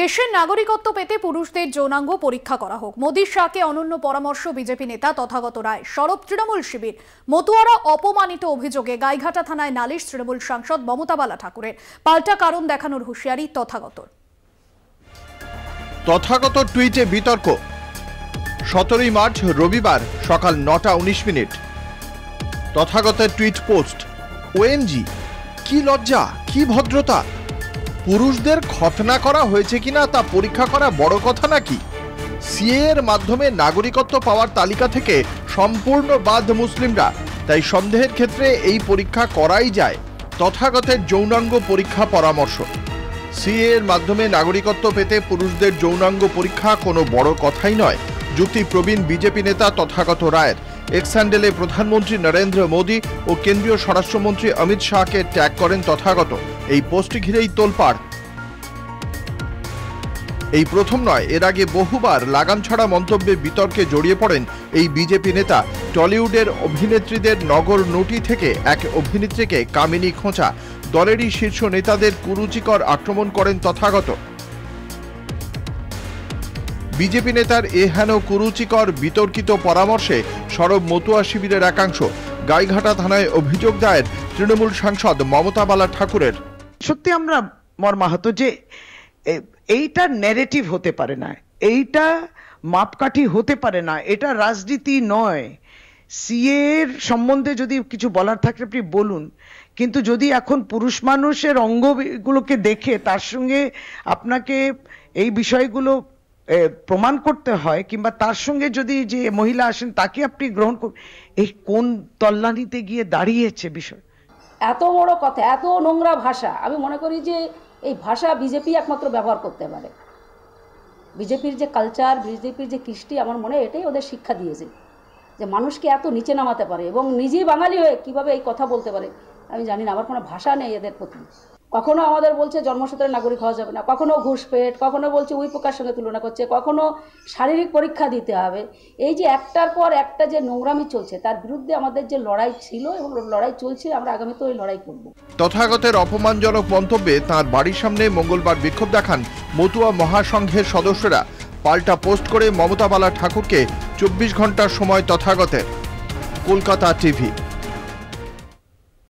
দেশের নাগরিকত্ব পেতে পুরুষদের যৌনাঙ্গ পরীক্ষা করা হোক, মোদী শাহকে অনন্য পরামর্শ বিজেপি নেতা তথাগত রায়। সরব তৃণমূল শিবির। মতুয়ারা অপমানিত অভিযোগে গাইঘাটা থানায় নালিশ তৃণমূল সাংসদ মমতা বালা ঠাকুরের। পাল্টা কারণ দেখানোর হুঁশিয়ারি তথাগতর। টুইটে বিতর্ক। 17 মার্চ রবিবার সকাল 9:19। তথাগতের টুইট পোস্ট। ওএমজি, কি লজ্জা, কি ভদ্রতা! পুরুষদের খতনা করা হয়েছে কিনা তা পরীক্ষা করা বড় কথা নাকি? সিএ এর মাধ্যমে নাগরিকত্ব পাওয়ার তালিকা থেকে সম্পূর্ণ বাদ মুসলিমরা, তাই সন্দেহের ক্ষেত্রে এই পরীক্ষা করাই যায়। তথাগতের যৌনাঙ্গ পরীক্ষা পরামর্শ। সিএ এর মাধ্যমে নাগরিকত্ব পেতে পুরুষদের যৌনাঙ্গ পরীক্ষা কোনো বড় কথাই নয়, যুক্তি প্রবীণ বিজেপি নেতা তথাগত রায়ের। এক্স হ্যান্ডেলে প্রধানমন্ত্রী নরেন্দ্র মোদী ও কেন্দ্রীয় স্বরাষ্ট্রমন্ত্রী অমিত শাহকে ট্যাগ করেন তথাগত। এই পোস্টটি ঘিরেই তোলপাড়। এই প্রথম নয়, এর আগে বহুবার লাগাম ছাড়া মন্তব্যে বিতর্কে জড়িয়ে পড়েন এই বিজেপি নেতা। টলিউডের অভিনেত্রীদের নগর নটি থেকে এক অভিনেত্রীকে কামিনী খোঁচা, দলেরই শীর্ষ নেতাদের কুরুচিকর আক্রমণ করেন তথাগত। বিজেপি নেতার হেন কুরুচিকর বিতর্কিত পরামর্শে সরব মতুয়া শিবিরের একাংশ। গাইঘাটা থানায় অভিযোগ দায়ের তৃণমূল সাংসদ মমতা বালা ঠাকুরের। সত্যি আমরা মর্মাহত যে এইটা ন্যারেটিভ হতে পারে না, এইটা মাপকাঠি হতে পারে না, এটা রাজনীতি নয়। সিএ এর সম্বন্ধে যদি কিছু বলার থাকে আপনি বলুন, কিন্তু যদি এখন পুরুষ মানুষের অঙ্গগুলোকে দেখে তার সঙ্গে আপনাকে এই বিষয়গুলো প্রমাণ করতে হয়, কিংবা তার সঙ্গে যদি যে মহিলা আসেন তাকে আপনি গ্রহণ করুন, এই কোন তল্লানিতে গিয়ে দাঁড়িয়েছে বিষয়। এত বড় কথা, এত নোংরা ভাষা, আমি মনে করি যে এই ভাষা বিজেপি একমাত্র ব্যবহার করতে পারে। বিজেপির যে কালচার, বিজেপির যে কৃষ্টি, আমার মনে হয় এটাই ওদের শিক্ষা দিয়েছে যে মানুষকে এত নিচে নামাতে পারে, এবং নিজেই বাঙালি হয়ে কিভাবে এই কথা বলতে পারে আমি জানি না। আমার কোনো ভাষা নেই এদের প্রতি। কখনো আমাদের বলছে জন্মসূত্রে নাগরিক হওয়া যাবে না, কখনো ঘুষপেট, কখনো বলছে উইপোকার সঙ্গে তুলনা করছে, কখনো শারীরিক পরীক্ষা দিতে হবে। এই যে একটার পর একটা যে নোংরামি চলছে, তার বিরুদ্ধে আমাদের যে লড়াই ছিল এবং লড়াই চলছে, আমরা আগামীতে ওই লড়াই করব। তথাগতের অপমানজনক মন্তব্যে তাঁর বাড়ির সামনে মঙ্গলবার বিক্ষোভ দেখান মতুয়া মহাসংঘের সদস্যরা। পাল্টা পোস্ট করে মমতা বালা ঠাকুরকে 24 ঘন্টার সময় তথাগতের। কলকাতা টিভি।